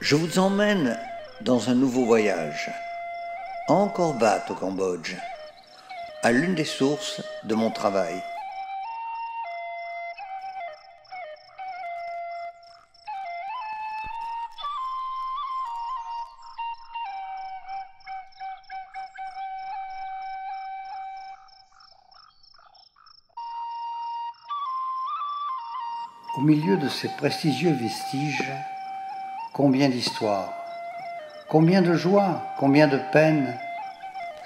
Je vous emmène dans un nouveau voyage, à Angkor Wat au Cambodge, à l'une des sources de mon travail. Au milieu de ces prestigieux vestiges, combien d'histoires, combien de joies, combien de peines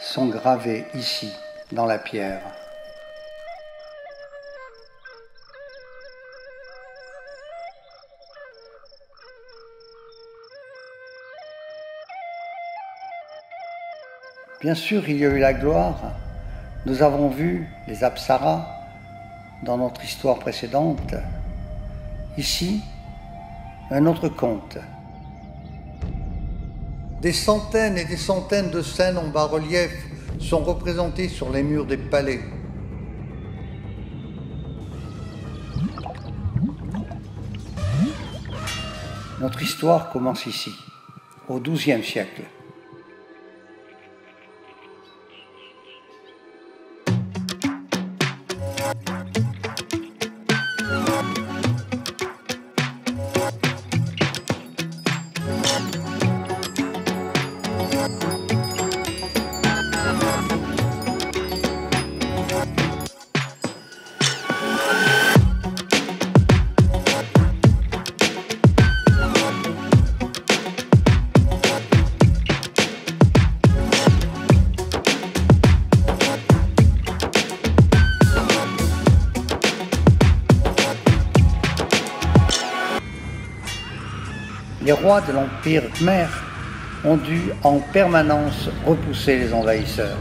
sont gravées ici, dans la pierre. Bien sûr, il y a eu la gloire. Nous avons vu les apsaras dans notre histoire précédente. Ici, un autre conte. Des centaines et des centaines de scènes en bas-relief sont représentées sur les murs des palais. Notre histoire commence ici, au XIIe siècle. Les rois de l'Empire Khmer ont dû en permanence repousser les envahisseurs.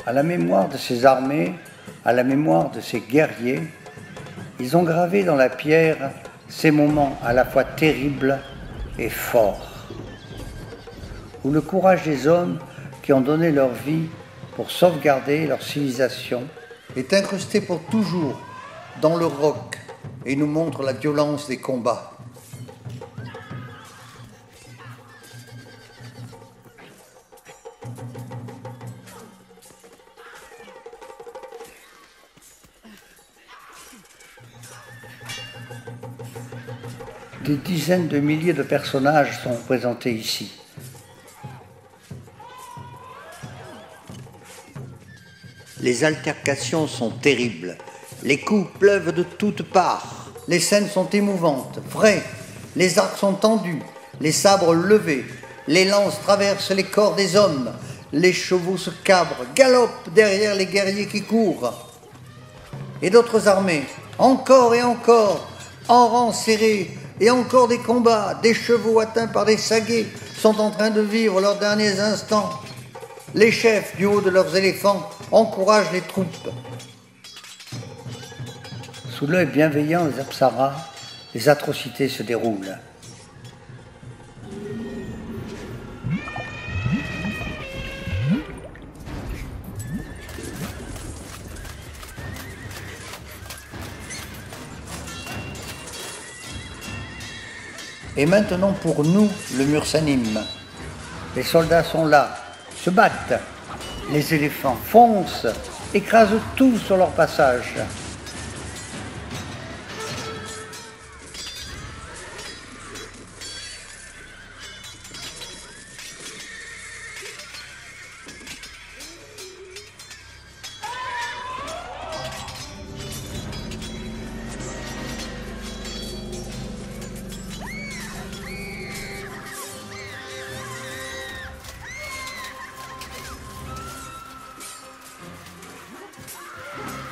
À la mémoire de ces armées, à la mémoire de ces guerriers, ils ont gravé dans la pierre ces moments à la fois terribles et forts, où le courage des hommes qui ont donné leur vie pour sauvegarder leur civilisation est incrusté pour toujours dans le roc et nous montre la violence des combats. Des dizaines de milliers de personnages sont représentés ici. Les altercations sont terribles. Les coups pleuvent de toutes parts. Les scènes sont émouvantes, vraies. Les arcs sont tendus, les sabres levés. Les lances traversent les corps des hommes. Les chevaux se cabrent, galopent derrière les guerriers qui courent. Et d'autres armées, encore et encore, en rang serré. Et encore des combats, des chevaux atteints par des saguets sont en train de vivre leurs derniers instants. Les chefs, du haut de leurs éléphants, encouragent les troupes. Sous l'œil bienveillant des apsaras, les atrocités se déroulent. Et maintenant pour nous, le mur s'anime. Les soldats sont là, se battent. Les éléphants foncent, écrasent tout sur leur passage.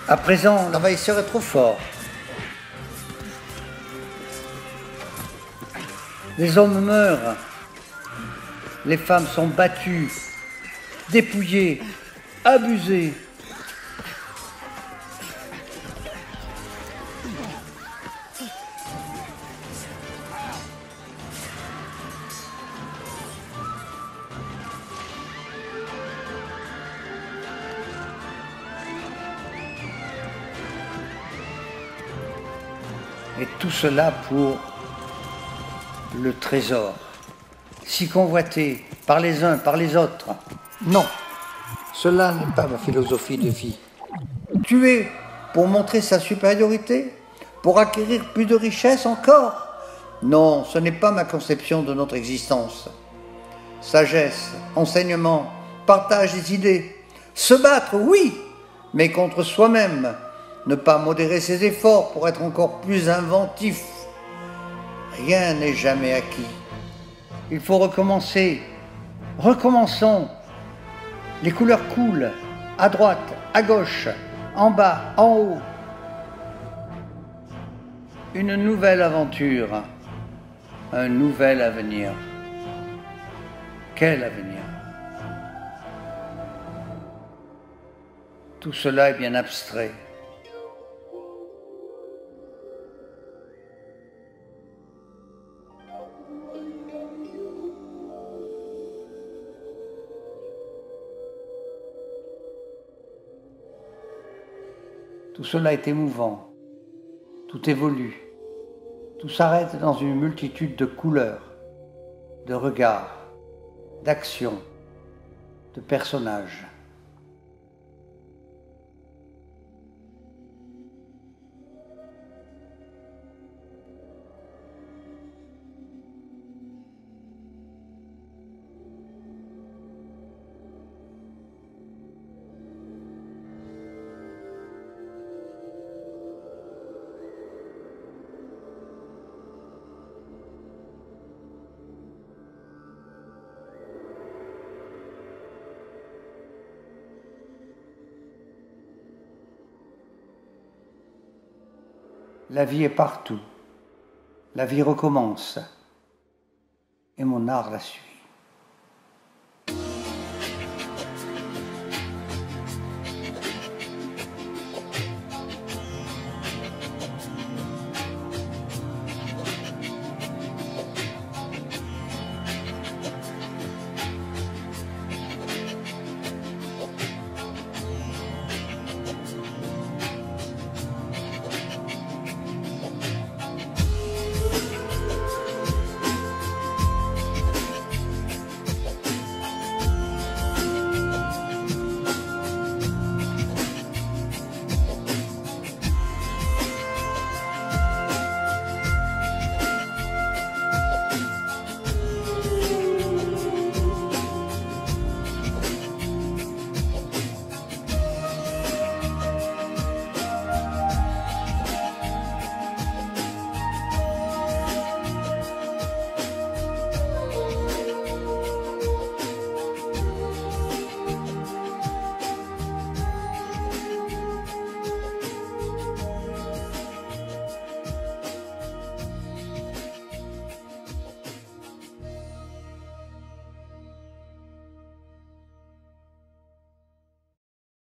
À présent, l'envahisseur est trop fort. Les hommes meurent, les femmes sont battues, dépouillées, abusées, Et tout cela pour le trésor, si convoité par les uns, par les autres. Non, cela n'est pas ma philosophie de vie. Tuer pour montrer sa supériorité, pour acquérir plus de richesses encore. Non, ce n'est pas ma conception de notre existence. Sagesse, enseignement, partage des idées. Se battre, oui, mais contre soi-même. Ne pas modérer ses efforts pour être encore plus inventif. Rien n'est jamais acquis. Il faut recommencer. Recommençons. Les couleurs coulent, à droite, à gauche, en bas, en haut. Une nouvelle aventure, un nouvel avenir. Quel avenir? Tout cela est bien abstrait. Tout cela est émouvant, tout évolue, tout s'arrête dans une multitude de couleurs, de regards, d'actions, de personnages. La vie est partout, la vie recommence, et mon art la suit.